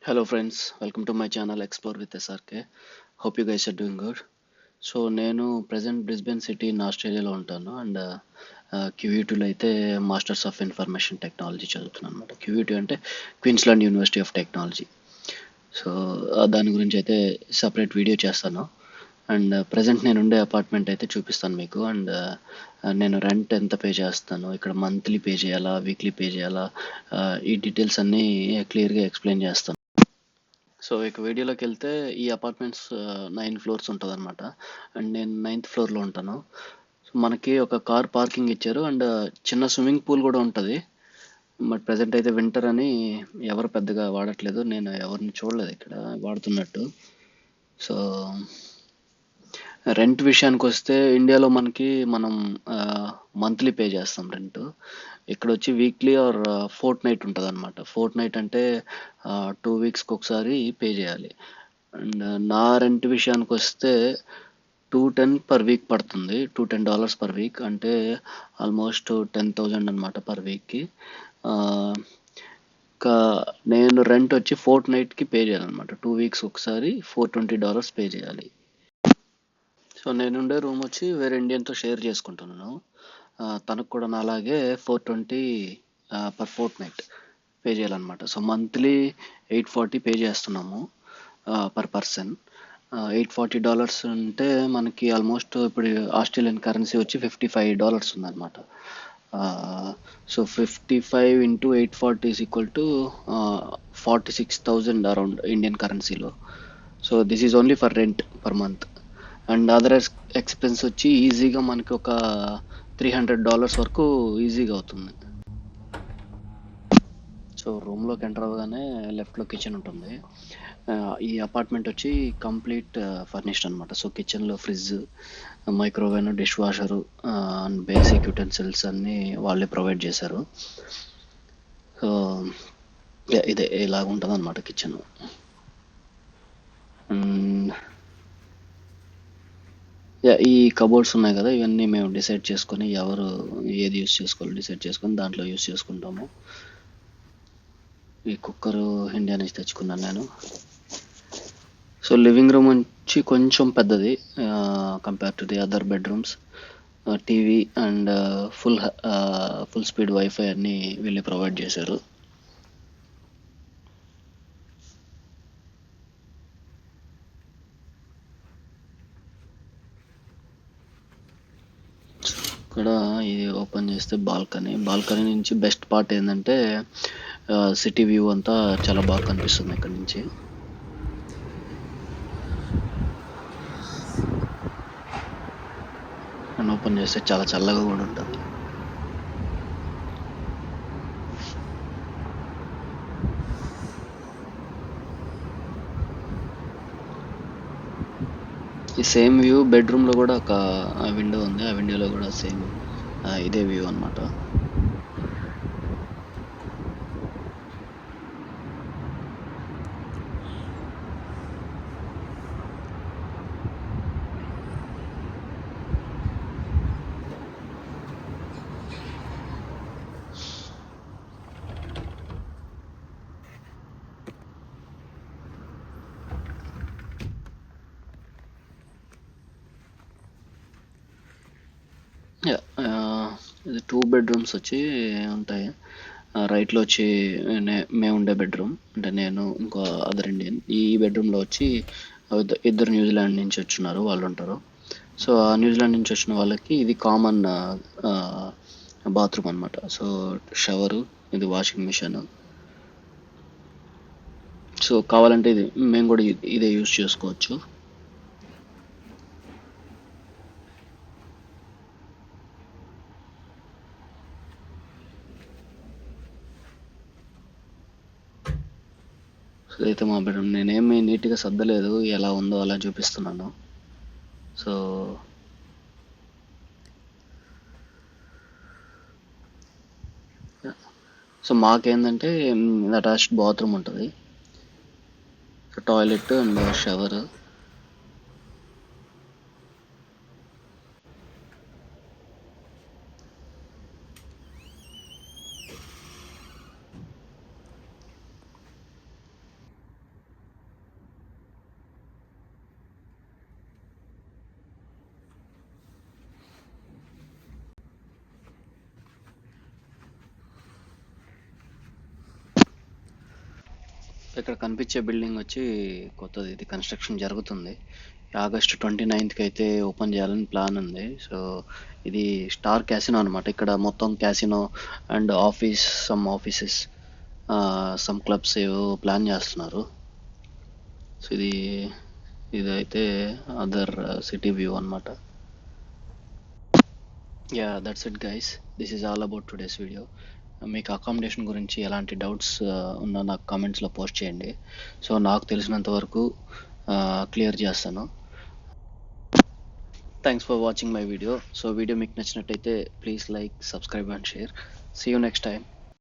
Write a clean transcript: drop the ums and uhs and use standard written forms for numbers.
Hello friends, welcome to my channel Explore with SRK. Hope you guys are doing good. So నేను present Brisbane city in ఆస్ట్రేలియాలో ఉంటాను and క్యూయూటీలో అయితే masters of information technology చదువుతున్నాను అనమాట. క్యూయూటీ అంటే Queensland university of technology. So దాని గురించి అయితే సపరేట్ వీడియో చేస్తాను. అండ్ ప్రజెంట్ నేను ఉండే అపార్ట్మెంట్ అయితే చూపిస్తాను మీకు. అండ్ నేను రెంట్ ఎంత పే చేస్తాను, ఇక్కడ మంత్లీ పే చేయాలా, వీక్లీ పే చేయాలా, ఈ డీటెయిల్స్ అన్నీ క్లియర్గా ఎక్స్ప్లెయిన్ చేస్తాను. సో ఇక వీడియోలోకి వెళ్తే ఈ అపార్ట్మెంట్స్ 9 ఫ్లోర్స్ ఉంటుంది అనమాట. అండ్ నేను 9th ఫ్లోర్లో ఉంటాను. సో మనకి ఒక కార్ పార్కింగ్ ఇచ్చారు అండ్ చిన్న స్విమ్మింగ్ పూల్ కూడా ఉంటుంది. బట్ ప్రజెంట్ అయితే వింటర్ అని ఎవరు పెద్దగా వాడట్లేదు, నేను ఎవరిని చూడలేదు ఇక్కడ వాడుతున్నట్టు. సో రెంట్ విషయానికి వస్తే ఇండియాలో మనం మంత్లీ పే చేస్తాం రెంట్. ఇక్కడ వచ్చి వీక్లీ ఆర్ ఫోర్ట్ నైట్ ఉంటుంది అనమాట. ఫోర్ట్ నైట్ అంటే 2 వీక్స్కి ఒకసారి పే చేయాలి. అండ్ నా రెంట్ విషయానికి వస్తే $210 పర్ వీక్ పడుతుంది. $210 పర్ వీక్ అంటే ఆల్మోస్ట్ 10,000 అనమాట పర్ వీక్కి. ఇంకా నేను రెంట్ వచ్చి ఫోర్ట్ నైట్కి పే చేయాలన్నమాట. 2 వీక్స్ ఒకసారి $420 పే చేయాలి. సో నేనుండే రూమ్ వచ్చి వేరే ఇండియన్తో షేర్ చేసుకుంటున్నాను. తనకు కూడా నాలాగే 420 పర్ ఫోర్ట్ నైట్ పే చేయాలన్నమాట. సో మంత్లీ 840 పే చేస్తున్నాము పర్ పర్సన్. $840 అంటే మనకి ఆల్మోస్ట్ ఇప్పుడు ఆస్ట్రేలియన్ కరెన్సీ వచ్చి $55 ఉందన్నమాట. So 55 into 840 is equal to 46,000 around Indian కరెన్సీలో. So this is only for rent per month. And other expense వచ్చి ఈజీగా మనకి ఒక $300 వరకు ఈజీగా అవుతుంది. సో రూమ్లోకి ఎంటర్ అవ్వగానే లెఫ్ట్లో కిచెన్ ఉంటుంది. ఈ అపార్ట్మెంట్ వచ్చి కంప్లీట్ ఫర్నిష్డ్ అనమాట. సో కిచెన్లో fridge, microwave, dish washer and basic utensils అన్నీ వాళ్ళే ప్రొవైడ్ చేశారు. సో ఇదే ఇలాగ ఉంటుంది అనమాట కిచెన్. ఈ కబోర్డ్స్ ఉన్నాయి కదా, ఇవన్నీ మేము డిసైడ్ చేసుకొని ఎవరు ఏది యూస్ చేసుకోవాలో డిసైడ్ చేసుకొని దాంట్లో యూస్ చేసుకుంటాము. ఈ కుక్కరు ఇండియా నుంచి తెచ్చుకున్నాను నేను. సో లివింగ్ రూమ్ వచ్చి కొంచెం పెద్దది compare to the other bedrooms. TV and full speed wifi అన్నీ వీళ్ళు ప్రొవైడ్ చేశారు. ఇక్కడ ఇది ఓపెన్ చేస్తే బాల్కనీ నుంచి బెస్ట్ పార్ట్ ఏంటంటే సిటీ వ్యూ అంతా చాలా బాగా కనిపిస్తుంది ఇక్కడ నుంచి. అండ్ ఓపెన్ చేస్తే చాలా చల్లగా కూడా ఉంటుంది. ఈ సేమ్ వ్యూ బెడ్రూమ్లో కూడా ఒక విండో ఉంది. ఆ విండోలో కూడా సేమ్ ఇదే వ్యూ అనమాట. ఇది 2 బెడ్రూమ్స్ వచ్చి ఉంటాయి. రైట్లో వచ్చి మేము ఉండే బెడ్రూమ్, అంటే నేను ఇంకో అదర్ ఇండియన్. ఈ బెడ్రూమ్లో వచ్చి ఇద్దరు న్యూజిలాండ్ నుంచి వచ్చినారు, వాళ్ళు ఉంటారు. సో ఆ న్యూజిలాండ్ నుంచి వచ్చిన వాళ్ళకి ఇది కామన్ బాత్రూమ్ అనమాట. సో షవరు, ఇది వాషింగ్ మిషన్. సో కావాలంటే ఇది మేము కూడా ఇదే యూస్ చేసుకోవచ్చు. సో అయితే మా బెడ్రూమ్ నేనేమి నీట్గా సర్దలేదు, ఎలా ఉందో అలా చూపిస్తున్నాను. సో మాకేంటంటే అటాచ్డ్ బాత్రూమ్ ఉంటుంది, టాయిలెట్ అండ్ షవర్. ఇక్కడ కనిపించే బిల్డింగ్ వచ్చి కొత్తది, ఇది కన్స్ట్రక్షన్ జరుగుతుంది. ఆగస్టు 29కి అయితే ఓపెన్ చేయాలని ప్లాన్ ఉంది. సో ఇది స్టార్ క్యాసినో అనమాట. ఇక్కడ మొత్తం casino and some offices, some clubs ఏవో ప్లాన్ చేస్తున్నారు. సో ఇదైతే అదర్ సిటీ వ్యూ అనమాట. Yeah, that's it guys. This is all about today's video. మీకు అకామిడేషన్ గురించి ఎలాంటి డౌట్స్ ఉన్నా నాకు కామెంట్స్లో పోస్ట్ చేయండి. సో నాకు తెలిసినంత వరకు క్లియర్ చేస్తాను. Thanks for watching my video. So video మీకు నచ్చినట్టయితే please like, subscribe and share. See you next time.